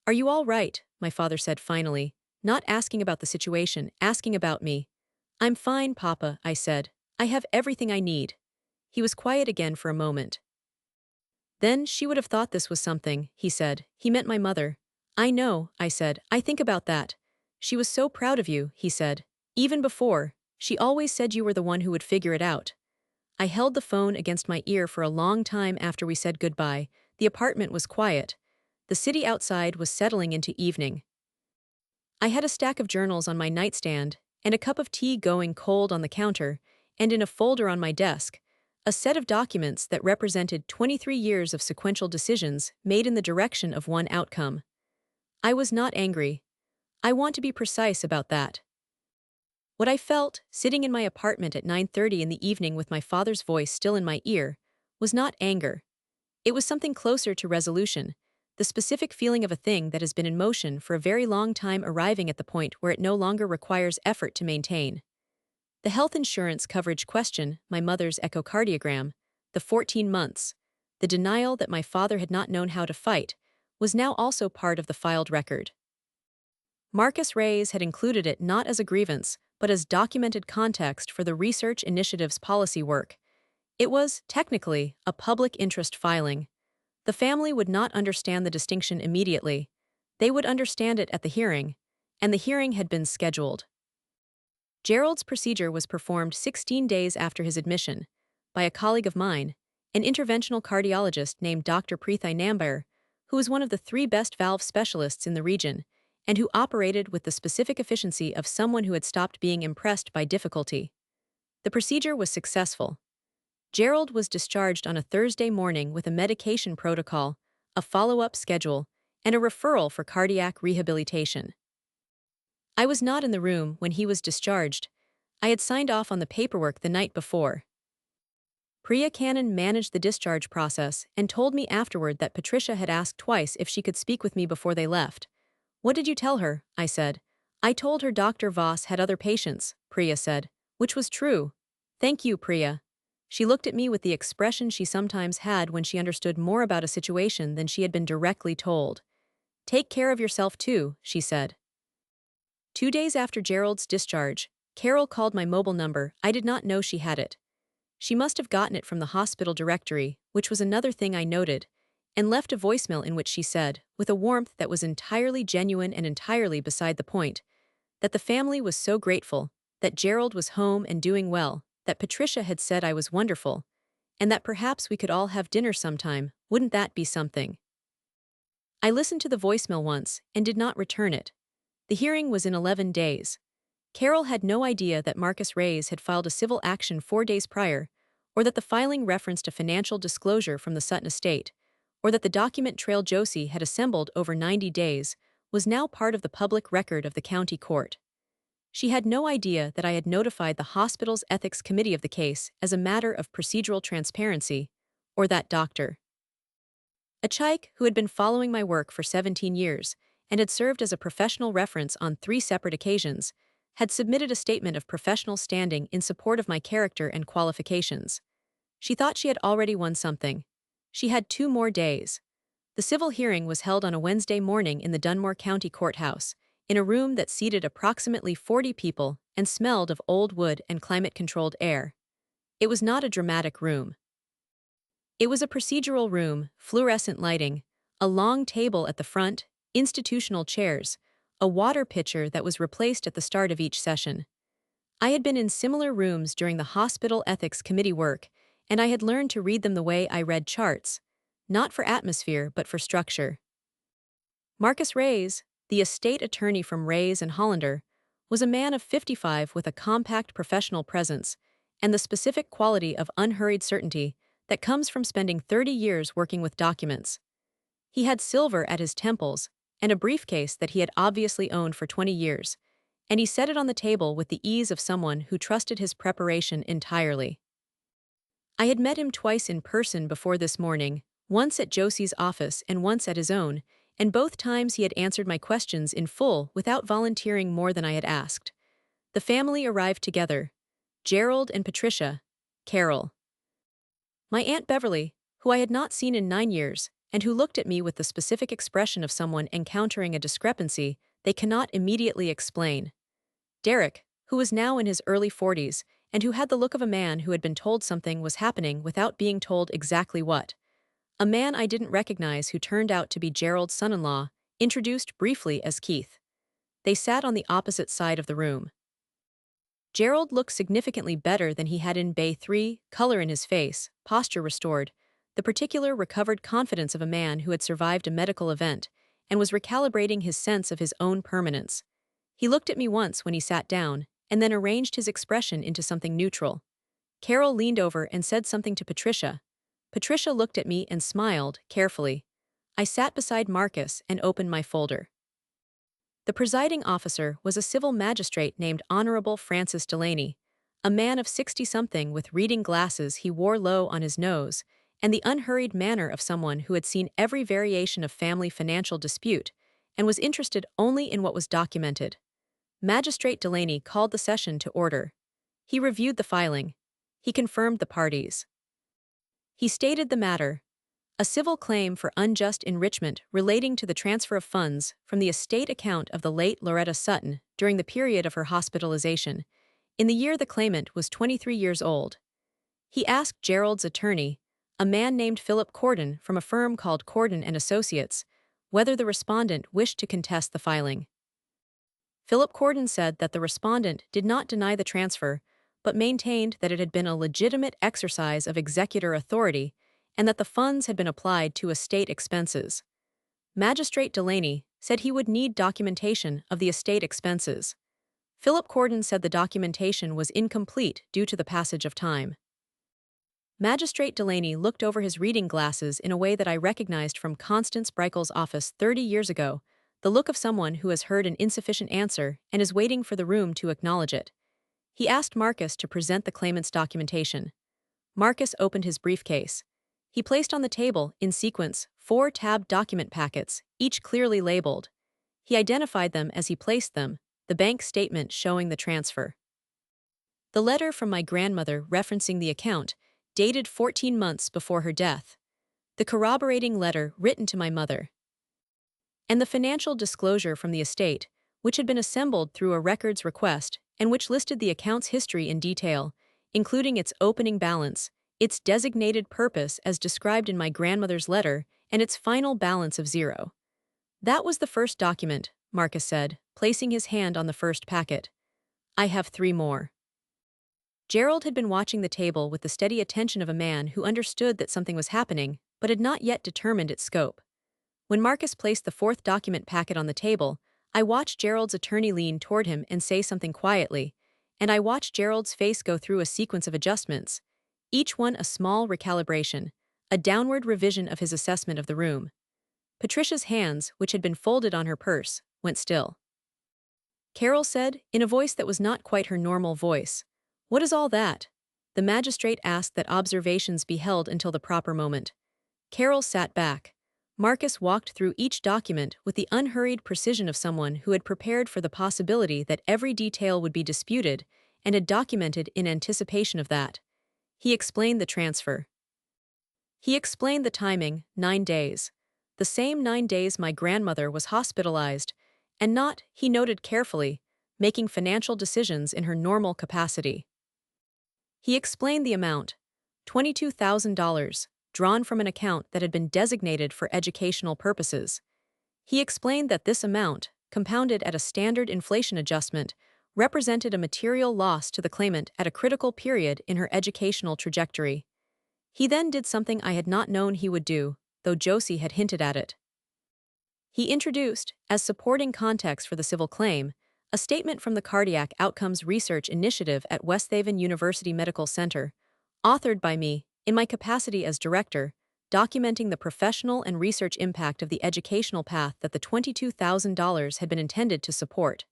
"Are you all right?" my father said finally, not asking about the situation, asking about me. "I'm fine, Papa," I said. "I have everything I need." He was quiet again for a moment. "Then she would have thought this was something," he said. He meant my mother. "I know," I said. "I think about that. She was so proud of you," he said. "Even before, she always said you were the one who would figure it out." I held the phone against my ear for a long time after we said goodbye. The apartment was quiet. The city outside was settling into evening. I had a stack of journals on my nightstand, and a cup of tea going cold on the counter, and in a folder on my desk, a set of documents that represented 23 years of sequential decisions made in the direction of one outcome. I was not angry. I want to be precise about that. What I felt, sitting in my apartment at 9:30 in the evening with my father's voice still in my ear, was not anger. It was something closer to resolution, the specific feeling of a thing that has been in motion for a very long time arriving at the point where it no longer requires effort to maintain. The health insurance coverage question, my mother's echocardiogram, the 14 months, the denial that my father had not known how to fight, was now also part of the filed record. Marcus Reyes had included it not as a grievance, but as documented context for the research initiative's policy work. It was, technically, a public interest filing. The family would not understand the distinction immediately. They would understand it at the hearing, and the hearing had been scheduled. Gerald's procedure was performed 16 days after his admission, by a colleague of mine, an interventional cardiologist named Dr. Preethai Nambiar, who was one of the 3 best valve specialists in the region, and who operated with the specific efficiency of someone who had stopped being impressed by difficulty. The procedure was successful. Gerald was discharged on a Thursday morning with a medication protocol, a follow-up schedule, and a referral for cardiac rehabilitation. I was not in the room when he was discharged. I had signed off on the paperwork the night before. Priya Cannon managed the discharge process and told me afterward that Patricia had asked twice if she could speak with me before they left. "What did you tell her?" I said. "I told her Dr. Voss had other patients," Priya said, which was true. "Thank you, Priya." She looked at me with the expression she sometimes had when she understood more about a situation than she had been directly told. "Take care of yourself too," she said. 2 days after Gerald's discharge, Carol called my mobile number. I did not know she had it. She must have gotten it from the hospital directory, which was another thing I noted, and left a voicemail in which she said, with a warmth that was entirely genuine and entirely beside the point, that the family was so grateful, that Gerald was home and doing well, that Patricia had said I was wonderful, and that perhaps we could all have dinner sometime. Wouldn't that be something? I listened to the voicemail once and did not return it. The hearing was in 11 days. Carol had no idea that Marcus Reyes had filed a civil action 4 days prior, or that the filing referenced a financial disclosure from the Sutton estate, or that the document trail Josie had assembled over 90 days was now part of the public record of the county court. She had no idea that I had notified the hospital's ethics committee of the case as a matter of procedural transparency, or that Dr. Achaik, who had been following my work for 17 years and had served as a professional reference on 3 separate occasions, had submitted a statement of professional standing in support of my character and qualifications. She thought she had already won something. She had 2 more days. The civil hearing was held on a Wednesday morning in the Dunmore County Courthouse, in a room that seated approximately 40 people and smelled of old wood and climate-controlled air. It was not a dramatic room. It was a procedural room, fluorescent lighting, a long table at the front, institutional chairs, a water pitcher that was replaced at the start of each session. I had been in similar rooms during the hospital ethics committee work, and I had learned to read them the way I read charts, not for atmosphere but for structure. Marcus Reyes, the estate attorney from Reyes and Hollander, was a man of 55 with a compact professional presence and the specific quality of unhurried certainty that comes from spending 30 years working with documents. He had silver at his temples and a briefcase that he had obviously owned for 20 years, and he set it on the table with the ease of someone who trusted his preparation entirely. I had met him twice in person before this morning, once at Josie's office and once at his own, and both times he had answered my questions in full without volunteering more than I had asked. The family arrived together: Gerald and Patricia, Carol. My Aunt Beverly, who I had not seen in 9 years, and who looked at me with the specific expression of someone encountering a discrepancy they cannot immediately explain. Derek, who was now in his early 40s, and who had the look of a man who had been told something was happening without being told exactly what. A man I didn't recognize who turned out to be Gerald's son-in-law, introduced briefly as Keith. They sat on the opposite side of the room. Gerald looked significantly better than he had in Bay 3, color in his face, posture restored, the particular recovered confidence of a man who had survived a medical event and was recalibrating his sense of his own permanence. He looked at me once when he sat down, and then arranged his expression into something neutral. Carol leaned over and said something to Patricia. Patricia looked at me and smiled, carefully. I sat beside Marcus and opened my folder. The presiding officer was a civil magistrate named Honorable Francis Delaney, a man of 60-something with reading glasses he wore low on his nose, and the unhurried manner of someone who had seen every variation of family financial dispute and was interested only in what was documented. Magistrate Delaney called the session to order. He reviewed the filing. He confirmed the parties. He stated the matter: a civil claim for unjust enrichment relating to the transfer of funds from the estate account of the late Loretta Sutton during the period of her hospitalization, in the year the claimant was 23 years old. He asked Gerald's attorney, a man named Philip Corden from a firm called Corden and Associates, whether the respondent wished to contest the filing. Philip Corden said that the respondent did not deny the transfer, but maintained that it had been a legitimate exercise of executor authority and that the funds had been applied to estate expenses. Magistrate Delaney said he would need documentation of the estate expenses. Philip Corden said the documentation was incomplete due to the passage of time. Magistrate Delaney looked over his reading glasses in a way that I recognized from Constance Breichel's office 30 years ago, the look of someone who has heard an insufficient answer and is waiting for the room to acknowledge it. He asked Marcus to present the claimant's documentation. Marcus opened his briefcase. He placed on the table, in sequence, 4 tabbed document packets, each clearly labeled. He identified them as he placed them, the bank statement showing the transfer. The letter from my grandmother referencing the account, dated 14 months before her death. The corroborating letter written to my mother. And the financial disclosure from the estate, which had been assembled through a records request and which listed the account's history in detail, including its opening balance, its designated purpose as described in my grandmother's letter, and its final balance of 0. That was the first document, Marcus said, placing his hand on the first packet. I have 3 more. Gerald had been watching the table with the steady attention of a man who understood that something was happening, but had not yet determined its scope. When Marcus placed the 4th document packet on the table, I watched Gerald's attorney lean toward him and say something quietly, and I watched Gerald's face go through a sequence of adjustments, each one a small recalibration, a downward revision of his assessment of the room. Patricia's hands, which had been folded on her purse, went still. Carol said, in a voice that was not quite her normal voice, "What is all that?" The magistrate asked that observations be held until the proper moment. Carol sat back. Marcus walked through each document with the unhurried precision of someone who had prepared for the possibility that every detail would be disputed and had documented in anticipation of that. He explained the transfer. He explained the timing, 9 days. The same 9 days my grandmother was hospitalized, and not, he noted carefully, making financial decisions in her normal capacity. He explained the amount, $22,000, drawn from an account that had been designated for educational purposes. He explained that this amount, compounded at a standard inflation adjustment, represented a material loss to the claimant at a critical period in her educational trajectory. He then did something I had not known he would do, though Josie had hinted at it. He introduced, as supporting context for the civil claim, a statement from the Cardiac Outcomes Research Initiative at Westhaven University Medical Center, authored by me, in my capacity as director, documenting the professional and research impact of the educational path that the $22,000 had been intended to support.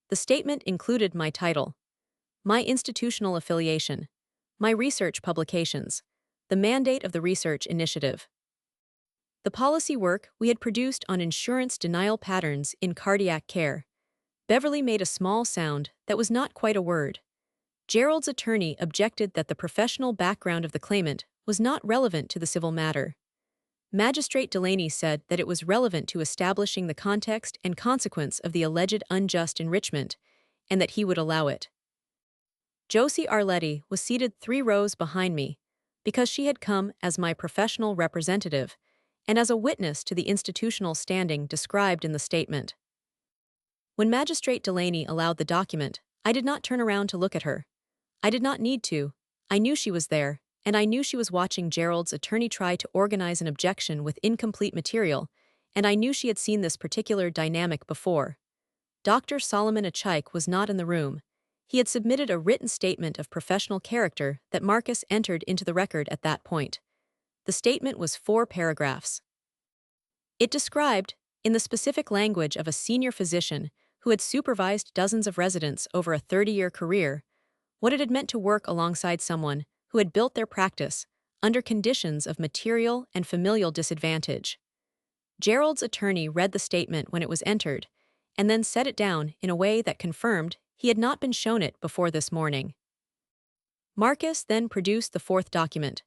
The statement included my title, my institutional affiliation, my research publications, the mandate of the research initiative, the policy work we had produced on insurance denial patterns in cardiac care. Beverly made a small sound that was not quite a word. Gerald's attorney objected that the professional background of the claimant was not relevant to the civil matter. Magistrate Delaney said that it was relevant to establishing the context and consequence of the alleged unjust enrichment, and that he would allow it. Josie Arletti was seated 3 rows behind me, because she had come as my professional representative, and as a witness to the institutional standing described in the statement. When Magistrate Delaney allowed the document, I did not turn around to look at her. I did not need to. I knew she was there, and I knew she was watching Gerald's attorney try to organize an objection with incomplete material, and I knew she had seen this particular dynamic before. Dr. Solomon Achaik was not in the room. He had submitted a written statement of professional character that Marcus entered into the record at that point. The statement was 4 paragraphs. It described, in the specific language of a senior physician who had supervised dozens of residents over a 30-year career, what it had meant to work alongside someone who had built their practice under conditions of material and familial disadvantage. Gerald's attorney read the statement when it was entered, and then set it down in a way that confirmed he had not been shown it before this morning. Marcus then produced the 4th document,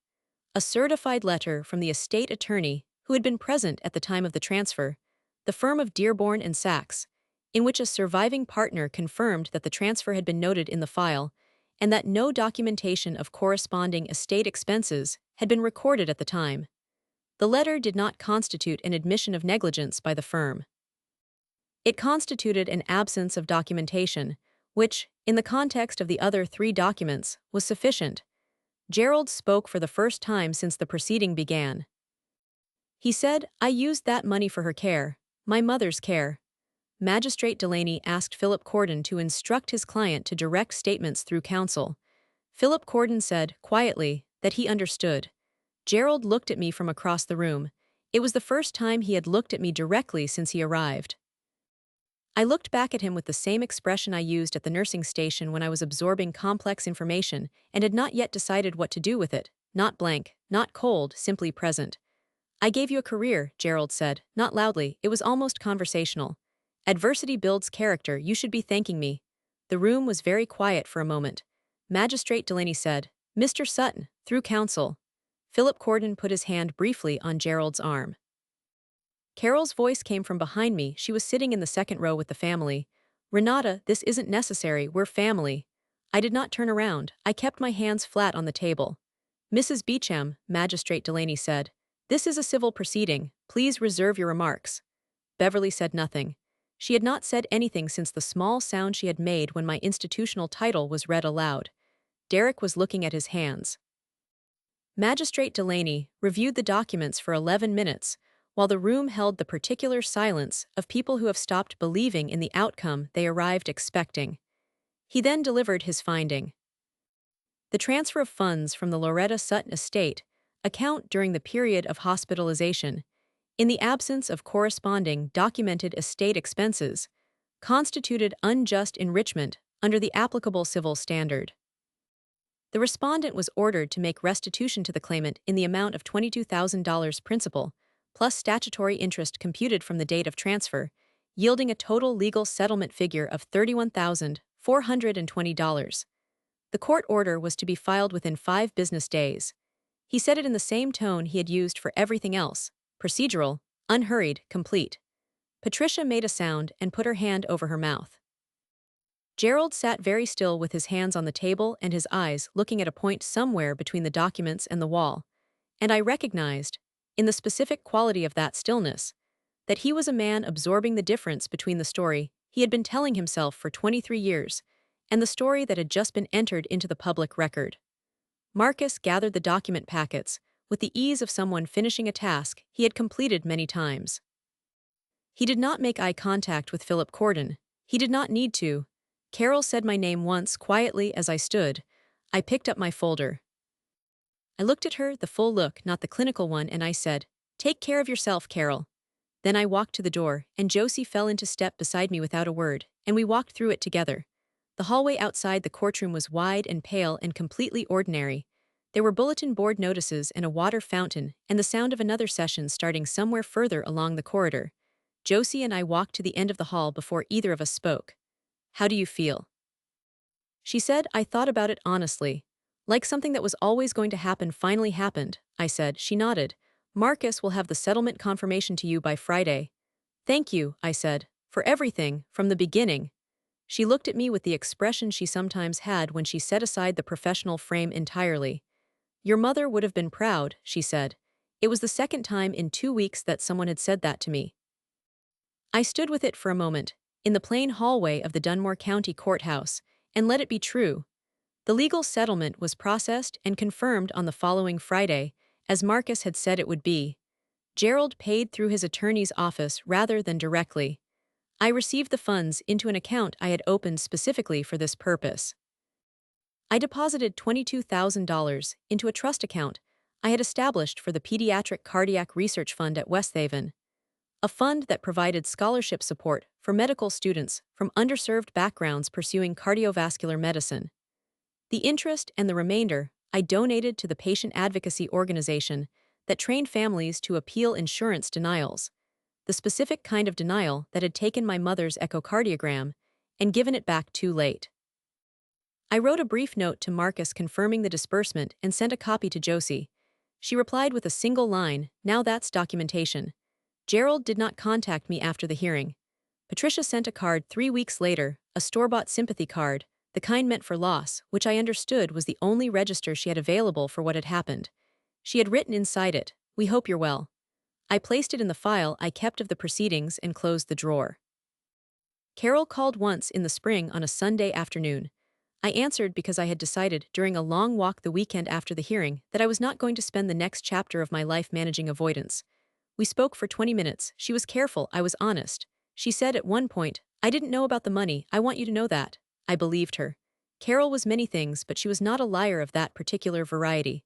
a certified letter from the estate attorney who had been present at the time of the transfer, the firm of Dearborn and Sachs, in which a surviving partner confirmed that the transfer had been noted in the file and that no documentation of corresponding estate expenses had been recorded at the time. The letter did not constitute an admission of negligence by the firm. It constituted an absence of documentation, which, in the context of the other 3 documents, was sufficient. Gerald spoke for the first time since the proceeding began. He said, "I used that money for her care, my mother's care." Magistrate Delaney asked Philip Corden to instruct his client to direct statements through counsel. Philip Corden said, quietly, that he understood. Gerald looked at me from across the room. It was the first time he had looked at me directly since he arrived. I looked back at him with the same expression I used at the nursing station when I was absorbing complex information and had not yet decided what to do with it, not blank, not cold, simply present. "I gave you a career," Gerald said, not loudly, it was almost conversational. "Adversity builds character, you should be thanking me." The room was very quiet for a moment. Magistrate Delaney said, "Mr. Sutton, through counsel." Philip Corden put his hand briefly on Gerald's arm. Carol's voice came from behind me. She was sitting in the 2nd row with the family. "Renata, this isn't necessary, we're family." I did not turn around. I kept my hands flat on the table. "Mrs. Beecham," Magistrate Delaney said, "this is a civil proceeding. Please reserve your remarks." Beverly said nothing. She had not said anything since the small sound she had made when my institutional title was read aloud. Derek was looking at his hands. Magistrate Delaney reviewed the documents for 11 minutes, while the room held the particular silence of people who have stopped believing in the outcome they arrived expecting. He then delivered his finding. The transfer of funds from the Loretta Sutton estate account during the period of hospitalization, in the absence of corresponding documented estate expenses, constituted unjust enrichment under the applicable civil standard. The respondent was ordered to make restitution to the claimant in the amount of $22,000 principal, plus statutory interest computed from the date of transfer, yielding a total legal settlement figure of $31,420. The court order was to be filed within 5 business days. He said it in the same tone he had used for everything else: procedural, unhurried, complete. Patricia made a sound and put her hand over her mouth. Gerald sat very still with his hands on the table and his eyes looking at a point somewhere between the documents and the wall, and I recognized, in the specific quality of that stillness, that he was a man absorbing the difference between the story he had been telling himself for 23 years and the story that had just been entered into the public record. Marcus gathered the document packets with the ease of someone finishing a task he had completed many times. He did not make eye contact with Philip Corden. He did not need to. Carol said my name once quietly as I stood. I picked up my folder. I looked at her, the full look, not the clinical one, and I said, "Take care of yourself, Carol." Then I walked to the door, and Josie fell into step beside me without a word, and we walked through it together. The hallway outside the courtroom was wide and pale and completely ordinary. There were bulletin board notices and a water fountain, and the sound of another session starting somewhere further along the corridor. Josie and I walked to the end of the hall before either of us spoke. "How do you feel?" She said. I thought about it honestly. Like something that was always going to happen finally happened, I said. She nodded. "Marcus will have the settlement confirmation to you by Friday." "Thank you," I said, "for everything, from the beginning." She looked at me with the expression she sometimes had when she set aside the professional frame entirely. "Your mother would have been proud," she said. It was the second time in 2 weeks that someone had said that to me. I stood with it for a moment, in the plain hallway of the Dunmore County Courthouse, and let it be true. The legal settlement was processed and confirmed on the following Friday, as Marcus had said it would be. Gerald paid through his attorney's office rather than directly. I received the funds into an account I had opened specifically for this purpose. I deposited $22,000 into a trust account I had established for the Pediatric Cardiac Research Fund at Westhaven, a fund that provided scholarship support for medical students from underserved backgrounds pursuing cardiovascular medicine. The interest and the remainder I donated to the patient advocacy organization that trained families to appeal insurance denials, the specific kind of denial that had taken my mother's echocardiogram and given it back too late. I wrote a brief note to Marcus confirming the disbursement and sent a copy to Josie. She replied with a single line, "Now that's documentation." Gerald did not contact me after the hearing. Patricia sent a card 3 weeks later, a store-bought sympathy card, the kind meant for loss, which I understood was the only register she had available for what had happened. She had written inside it, "We hope you're well." I placed it in the file I kept of the proceedings and closed the drawer. Carol called once in the spring on a Sunday afternoon. I answered because I had decided during a long walk the weekend after the hearing that I was not going to spend the next chapter of my life managing avoidance. We spoke for 20 minutes. She was careful, I was honest. She said at one point, "I didn't know about the money, I want you to know that." I believed her. Carol was many things, but she was not a liar of that particular variety.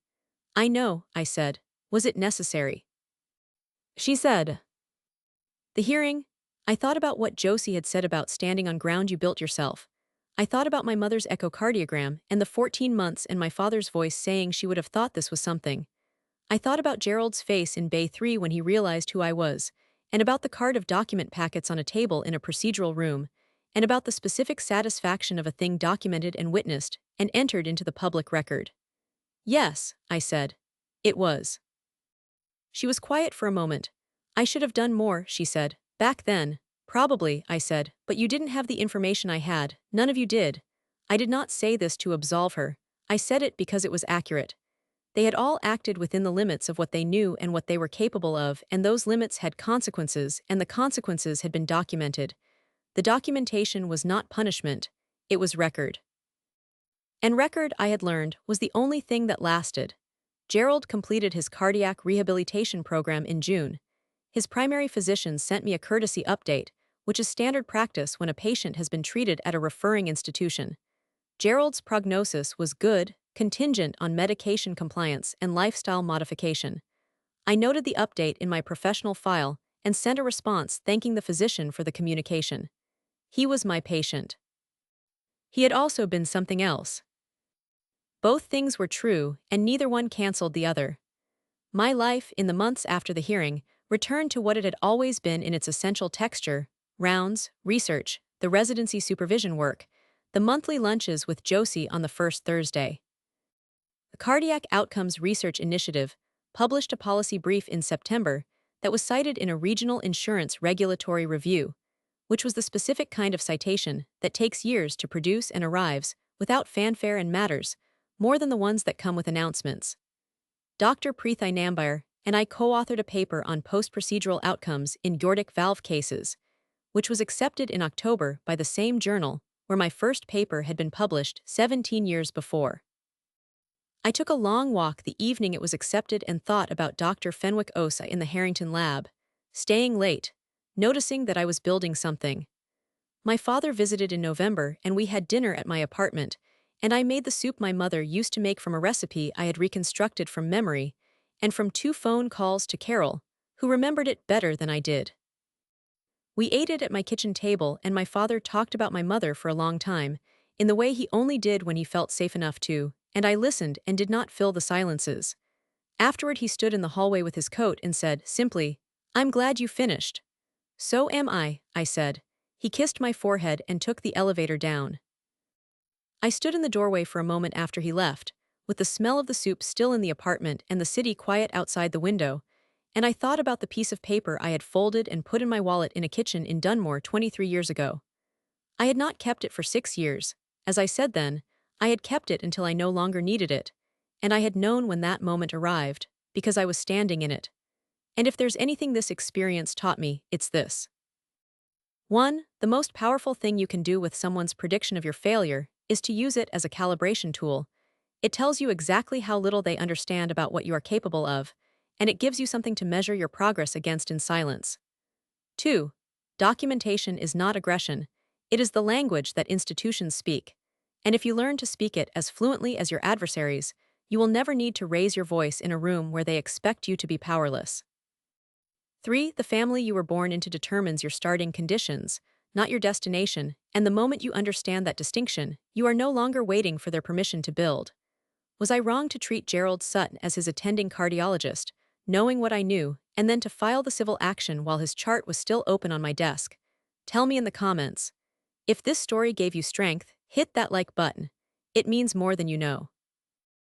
"I know," I said. "Was it necessary?" She said. The hearing. I thought about what Josie had said about standing on ground you built yourself. I thought about my mother's echocardiogram and the 14 months and my father's voice saying she would have thought this was something. I thought about Gerald's face in Bay 3 when he realized who I was, and about the card of document packets on a table in a procedural room, and about the specific satisfaction of a thing documented and witnessed and entered into the public record. "Yes," I said. "It was." She was quiet for a moment. "I should have done more," she said. "Back then." "Probably," I said, "but you didn't have the information I had. None of you did." I did not say this to absolve her. I said it because it was accurate. They had all acted within the limits of what they knew and what they were capable of, and those limits had consequences, and the consequences had been documented. The documentation was not punishment, it was record. And record, I had learned, was the only thing that lasted. Gerald completed his cardiac rehabilitation program in June. His primary physician sent me a courtesy update, which is standard practice when a patient has been treated at a referring institution. Gerald's prognosis was good, contingent on medication compliance and lifestyle modification. I noted the update in my professional file and sent a response thanking the physician for the communication. He was my patient. He had also been something else. Both things were true, and neither one canceled the other. My life, in the months after the hearing, returned to what it had always been in its essential texture: rounds, research, the residency supervision work, the monthly lunches with Josie on the first Thursday. The Cardiac Outcomes Research Initiative published a policy brief in September that was cited in a regional insurance regulatory review, which was the specific kind of citation that takes years to produce and arrives, without fanfare and matters, more than the ones that come with announcements. Dr. Preethi Nambiar, and I co-authored a paper on post-procedural outcomes in aortic valve cases, which was accepted in October by the same journal where my first paper had been published 17 years before. I took a long walk the evening it was accepted and thought about Dr. Fenwick Osa in the Harrington lab, staying late, noticing that I was building something. My father visited in November and we had dinner at my apartment, and I made the soup my mother used to make from a recipe I had reconstructed from memory, and from 2 phone calls to Carol, who remembered it better than I did. We ate it at my kitchen table and my father talked about my mother for a long time, in the way he only did when he felt safe enough to, and I listened and did not fill the silences. Afterward he stood in the hallway with his coat and said, simply, "I'm glad you finished." "So am I said. He kissed my forehead and took the elevator down. I stood in the doorway for a moment after he left, with the smell of the soup still in the apartment and the city quiet outside the window, and I thought about the piece of paper I had folded and put in my wallet in a kitchen in Dunmore 23 years ago. I had not kept it for 6 years. As I said then, I had kept it until I no longer needed it, and I had known when that moment arrived, because I was standing in it. And if there's anything this experience taught me, it's this. 1. The most powerful thing you can do with someone's prediction of your failure is to use it as a calibration tool. It tells you exactly how little they understand about what you are capable of, and it gives you something to measure your progress against in silence. 2. Documentation is not aggression. It is the language that institutions speak. And if you learn to speak it as fluently as your adversaries, you will never need to raise your voice in a room where they expect you to be powerless. 3. The family you were born into determines your starting conditions, not your destination, and the moment you understand that distinction, you are no longer waiting for their permission to build. Was I wrong to treat Gerald Sutton as his attending cardiologist, knowing what I knew, and then to file the civil action while his chart was still open on my desk? Tell me in the comments. If this story gave you strength, hit that like button. It means more than you know.